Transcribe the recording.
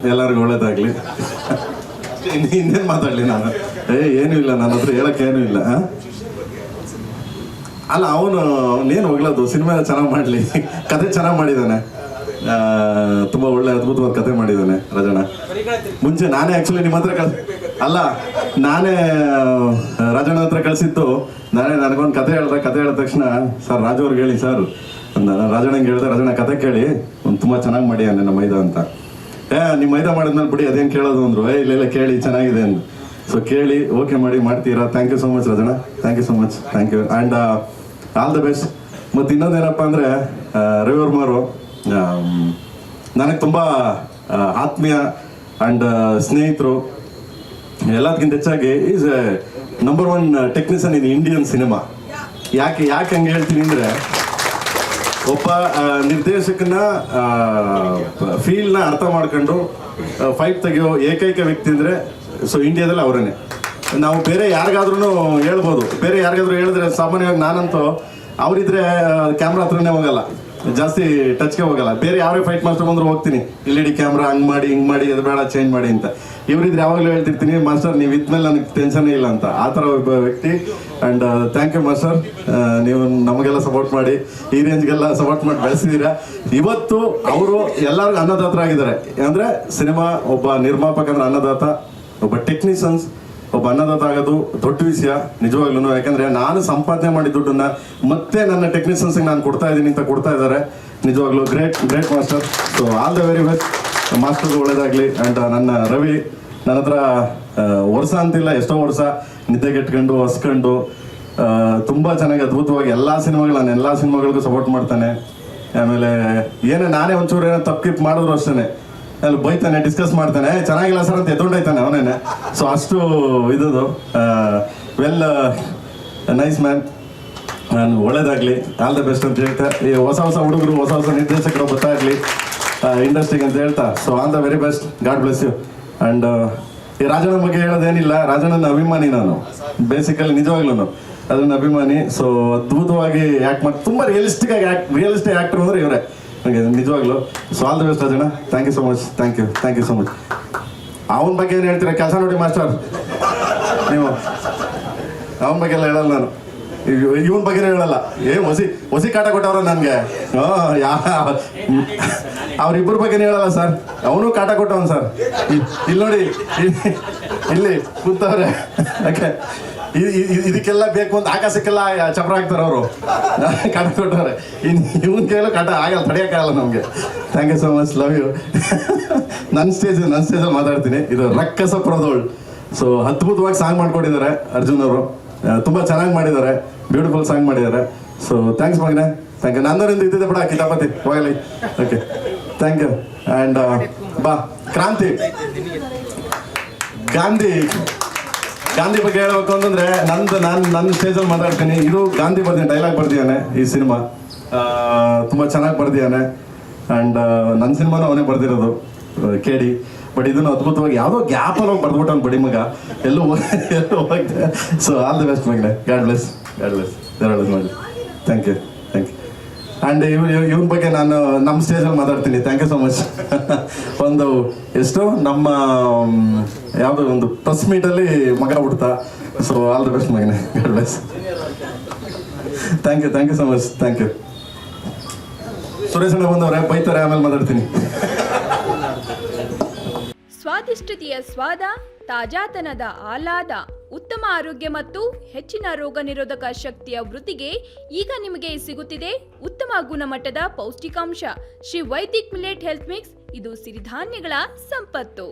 ಎಲ್ಲರಿಗೂ ಒಳ್ಳೇದಾಗ್ಲಿ. ಇನ್ನೇನು ಮಾತಾಡಲಿ ನಾನು? ಏನೂ ಇಲ್ಲ, ನನ್ನ ಹತ್ರ ಹೇಳೋಕ್ಕೇನೂ ಇಲ್ಲ. ಅಲ್ಲ, ಅವನೇನು ಹೋಗ್ಲದು, ಸಿನಿಮಾ ಚೆನ್ನಾಗಿ ಮಾಡಲಿ, ಕತೆ ಚೆನ್ನಾಗಿ ಮಾಡಿದ್ದಾನೆ, ತುಂಬ ಒಳ್ಳೆ ಅದ್ಭುತವಾದ ಕತೆ ಮಾಡಿದ್ದಾನೆ ರಾಜಣ್ಣ. ಮುಂಚೆ ನಾನೇ ಆ್ಯಕ್ಚುಲಿ ನಿಮ್ಮ ಹತ್ರ ನಾನೇ ರಾಜಣ್ಣ ಹತ್ರ ಕಳಿಸಿದ್ದು. ನನಗೊಂದು ಕತೆ ಹೇಳಿದ ತಕ್ಷಣ, ಸರ್ ರಾಜು ಅವ್ರಿಗೆ ಹೇಳಿ ಸರ್, ರಾಜಣ್ಣಂಗೆ ಹೇಳಿದೆ, ರಾಜಣ್ಣ ಕತೆ ಕೇಳಿ ತುಂಬ ಚೆನ್ನಾಗಿ ಮಾಡಿದ್ದಾನೆ ನಮ್ಮ ಮೈದಾ ಅಂತ. ನಿಮ್ಮ ಮೈದಾ ಮಾಡಿದ್ಮೇಲೆ ಬಿಡಿ ಅದೇನು ಕೇಳೋದು ಅಂದರು. ಇಲ್ಲ ಕೇಳಿ ಚೆನ್ನಾಗಿದೆ ಅಂದು. ಸೊ ಕೇಳಿ ಓಕೆ ಮಾಡ್ತೀರಾ. Thank you so much Rajanna, thank you so much, thank you and all the best. ಮತ್ತು ಇನ್ನೊಂದೇನಪ್ಪ ಅಂದರೆ, ರವಿವರ್ಮರು ನನಗೆ ತುಂಬ ಆತ್ಮೀಯ ಆ್ಯಂಡ್ ಸ್ನೇಹಿತರು. ಎಲ್ಲದಕ್ಕಿಂತ ಹೆಚ್ಚಾಗಿ is A number 1 technician in Indian cinema. ಯಾಕೆ ಹಂಗೆ ಹೇಳ್ತೀನಿ ಅಂದರೆ, ಒಬ್ಬ ನಿರ್ದೇಶಕನ ಫೀಲ್ನ ಅರ್ಥ ಮಾಡ್ಕೊಂಡು ಫೈಟ್ ತೆಗೆಯೋ ಏಕೈಕ ವ್ಯಕ್ತಿ ಅಂದರೆ ಸೊ ಇಂಡಿಯಾದಲ್ಲಿ ಅವರೇನೆ. ನಾವು ಬೇರೆ ಯಾರಿಗಾದ್ರೂ ಹೇಳ್ಬೋದು, ಬೇರೆ ಯಾರಿಗಾದ್ರೂ ಹೇಳಿದ್ರೆ ಸಾಮಾನ್ಯವಾಗಿ ನಾನಂತೂ ಅವರಿದ್ರೆ ಕ್ಯಾಮ್ರಾ ಹತ್ರನೇ ಹೋಗಲ್ಲ, ಜಾಸ್ತಿ ಟಚ್ಗೆ ಹೋಗಲ್ಲ. ಬೇರೆ ಯಾರೇ ಫೈಟ್ ಮಾಸ್ಟರ್ ಬಂದ್ರು ಹೋಗ್ತೀನಿ, ಇಲ್ಲಿ ಕ್ಯಾಮ್ರಾ ಹಂಗೆ ಮಾಡಿ ಅದು ಬೇಡ ಚೇಂಜ್ ಮಾಡಿ ಅಂತ. ಇವರಿದ್ರೆ ಯಾವಾಗಲೂ ಹೇಳ್ತಿರ್ತೀನಿ, ಮಾಸ್ಟರ್ ನೀವು ಇದ್ಮೇಲೆ ನನಗೆ ಟೆನ್ಷನ್ನೇ ಇಲ್ಲ ಅಂತ. ಆ ಥರ ಒಬ್ಬ ವ್ಯಕ್ತಿ. ಆ್ಯಂಡ್ ಥ್ಯಾಂಕ್ ಯು ಮಾಸ್ಟರ್, ನೀವು ನಮಗೆಲ್ಲ ಸಪೋರ್ಟ್ ಮಾಡಿ ಈ ರೇಂಜ್ಗೆಲ್ಲ ಸಪೋರ್ಟ್ ಮಾಡಿ ಬೆಳೆಸಿದ್ದೀರಾ. ಇವತ್ತು ಅವರು ಎಲ್ಲರಿಗೂ ಅನ್ನದಾತರ ಆಗಿದ್ದಾರೆ. ಅಂದರೆ ಸಿನಿಮಾ ಒಬ್ಬ ನಿರ್ಮಾಪಕ ಅಂದ್ರೆ ಅನ್ನದಾತ, ಒಬ್ಬ ಟೆಕ್ನಿಷಿಯನ್ಸ್ ಒಬ್ಬ ಅನ್ನದಾತ ಆಗೋದು ದೊಡ್ಡ ವಿಷಯ ನಿಜವಾಗ್ಲೂ. ಯಾಕಂದರೆ ನಾನು ಸಂಪಾದನೆ ಮಾಡಿ ದುಡ್ಡನ್ನು ಮತ್ತೆ ನನ್ನ ಟೆಕ್ನಿಷಿಯನ್ಸ್ಗೆ ನಾನು ಕೊಡ್ತಾ ಇದ್ದೀನಿ ಅಂತ ಕೊಡ್ತಾ ಇದ್ದಾರೆ. ನಿಜವಾಗ್ಲೂ great master. So all the very best ಮಾಸ್ಟರ್ಗೆ ಒಳ್ಳೇದಾಗಲಿ. ಆ್ಯಂಡ್ ನನ್ನ ರವಿ ನನ್ನ ಹತ್ರ ವರ್ಷ ಅಂತಿಲ್ಲ, ಎಷ್ಟೋ ವರ್ಷ ನಿದ್ದೆಗೆಟ್ಕೊಂಡು ಹೊಸ್ಕೊಂಡು ತುಂಬ ಚೆನ್ನಾಗಿ ಅದ್ಭುತವಾಗಿ ಎಲ್ಲ ಸಿನಿಮಾಗಳಿಗೂ ಸಪೋರ್ಟ್ ಮಾಡ್ತಾನೆ. ಆಮೇಲೆ ನಾನೇ ಒಂಚೂರು ಏನೋ ತಪ್ಪಿಪ್ ಮಾಡಿದ್ರು ಅಷ್ಟೇ ಅಲ್ಲಿ ಬೈತಾನೆ, ಡಿಸ್ಕಸ್ ಮಾಡ್ತಾನೆ, ಚೆನ್ನಾಗಿಲ್ಲ ಸರ್ ಅಂತ ಎತ್ಕೊಂಡೋಯ್ತಾನೆ ಅವನೇನೆ. ಸೊ ಅಷ್ಟು ಇದ್ದು ವೆಲ್ ನೈಸ್ ಮ್ಯಾನ್. ನಾನು ಒಳ್ಳೇದಾಗಲಿ, ಆಲ್ ದ ಬೆಸ್ಟ್ ಅಂತ ಹೇಳ್ತಾ, ಈ ಹೊಸ ಹುಡುಗರು ಹೊಸ ನಿರ್ದೇಶಕರು ಬರ್ತಾ ಇರಲಿ ಇಂಡಸ್ಟ್ರಿಗೆ ಅಂತ ಹೇಳ್ತಾ. So all the very best, God bless you. And ಈ ರಾಜಣ್ಣ ಬಗ್ಗೆ ಹೇಳೋದೇನಿಲ್ಲ, ರಾಜಣ್ಣನ ಅಭಿಮಾನಿ ನಾನು ಬೇಸಿಕಲಿ, ನಿಜವಾಗ್ಲೂ ಅದನ್ನ ಅಭಿಮಾನಿ. ಸೊ ಅದ್ಭುತವಾಗಿ ಆ್ಯಕ್ಟ್ ಮಾಡಿ, ತುಂಬ ರಿಯಲಿಸ್ಟಿಕ್ ಆ್ಯಕ್ಟರ್ ಅಂದರೆ ಇವರೇ ನನಗೆ ನಿಜವಾಗ್ಲು. So all the best Rajanna, thank you so much, thank you so much. ಅವನ ಬಗ್ಗೆ ಏನು ಹೇಳ್ತೀರಾ? ಕೆಲಸ ನೋಡಿ ಮಾಸ್ಟರ್, ನೀವು ಅವನ ಬಗ್ಗೆ ಎಲ್ಲ ಹೇಳಲ್ಲ ನಾನು, ಇವನ ಬಗ್ಗೆನೇ ಹೇಳಲ್ಲ. ಹೊಸಿ ಕಾಟ ಕೊಟ್ಟವ್ರ ನನಗೆ. ಅವ್ರಿಬ್ಬರ ಬಗ್ಗೆನೇ ಹೇಳಲ್ಲ ಸರ್. ಅವನು ಕಾಟ ಕೊಟ್ಟವನು ಸರ್. ಇಲ್ಲಿ ನೋಡಿ, ಇಲ್ಲಿ ಕೂತವ್ರೆ. ಯಾಕೆ ಇದಕ್ಕೆಲ್ಲ ಬೇಕು ಅಂತ ಆಕಾಶಕ್ಕೆಲ್ಲ ಚಪ್ರ ಹಾಕ್ತಾರೆ ಅವರು, ಕಾಟ ಕೊಟ್ಟವ್ರೆ. ಇವನ್ ಕೇಳೋ ಕಾಟ ಆಗಲ್ಲ, ತಡೆಯೋಕ್ಕಾಗಲ್ಲ ನಮಗೆ. Thank you so much, love you. ನನ್ನ ಸ್ಟೇಜಲ್ಲಿ ಮಾತಾಡ್ತೀನಿ. ಇದು ರಕ್ಕಸ ಪ್ರದೋಳ್. ಸೊ ಅದ್ಭುತವಾಗಿ ಸಾಂಗ್ ಮಾಡ್ಕೊಟ್ಟಿದ್ದಾರೆ ಅರ್ಜುನ್ ಅವರು, ತುಂಬ ಚೆನ್ನಾಗಿ ಮಾಡಿದ್ದಾರೆ, ಬ್ಯೂಟಿಫುಲ್ ಸಾಂಗ್ ಮಾಡಿದ್ದಾರೆ. ಸೊ ಥ್ಯಾಂಕ್ಸ್ ಮಗನೆ, ಥ್ಯಾಂಕ್ ಯು. ನನ್ನವರಿಂದ ಇದ್ದಿದ್ದೆ ಬಿಡ ಕಿತಾಪತಿ ಹೋಗಲಿ. Okay, thank you. ಆ್ಯಂಡ್ ಬಾ ಕ್ರಾಂತಿ, ಗಾಂಧಿ ಬಗ್ಗೆ ಹೇಳ್ಬೇಕು ಅಂತಂದ್ರೆ, ನನ್ನ ಸ್ಟೇಜಲ್ಲಿ ಮಾತಾಡ್ತೀನಿ. ಇದು ಗಾಂಧಿ ಡೈಲಾಗ್ ಬರ್ದಿದ್ದಾನೆ ಈ ಸಿನಿಮಾ, ತುಂಬ ಚೆನ್ನಾಗಿ ಬರ್ದಿದ್ದಾನೆ. ಆ್ಯಂಡ್ ನನ್ನ ಸಿನಿಮಾನು ಅವನೇ ಬರ್ದಿರೋದು, ಕೇಳಿ. ಬಟ್ ಇದನ್ನು ಅದ್ಭುತವಾಗಿ ಯಾವುದೋ ಗ್ಯಾಪಲ್ಲಿ ಹೋಗಿ ಬರ್ದ್ಬಿಟ್ಟು ಬಡಿ ಮಗ ಎಲ್ಲೂ ಹೋಗಿದೆ. ಸೊ ಆಲ್ ದಿ ಬೆಸ್ಟ್ ಮಗನೆ, ಗಾಡ್ ಬ್ಲೆಸ್ ದೇವರ ಮಾಡಲಿ. Thank you. ಆ್ಯಂಡ್ ಇವನ ಬಗ್ಗೆ ನಾನು ನಮ್ಮ ಸ್ಟೇಜಲ್ಲಿ ಮಾತಾಡ್ತೀನಿ. Thank you so much. ನಮ್ಮ ಯಾವುದೋ ಒಂದು ಪ್ರೆಸ್ ಮೀಟಲ್ಲಿ ಮಗ ಹುಡ್ತಾ. ಸೊ ಆಲ್ ದಿ ಬೆಸ್ಟ್ ಮಗನೆ, god bless. Thank you so much, thank you. Suresh ಅಣ್ಣ ಬಂದವ್ರೆ, ಬೈತಾರೆ, ಆಮೇಲೆ ಮಾತಾಡ್ತೀನಿ. ಸ್ವಾದಿಷ್ಟತೆಯ ಸ್ವಾದ, ತಾಜಾತನದ ಆಹ್ಲಾದ, ಉತ್ತಮ ಆರೋಗ್ಯ ಮತ್ತು ಹೆಚ್ಚಿನ ರೋಗ ನಿರೋಧಕ ಶಕ್ತಿಯ ವೃದ್ಧಿಗೆ ಈಗ ನಿಮಗೆ ಸಿಗುತ್ತಿದೆ ಉತ್ತಮ ಗುಣಮಟ್ಟದ ಪೌಷ್ಟಿಕಾಂಶ. Shri Vaidik millet health mix. ಇದು ಸಿರಿಧಾನ್ಯಗಳ ಸಂಪತ್ತು.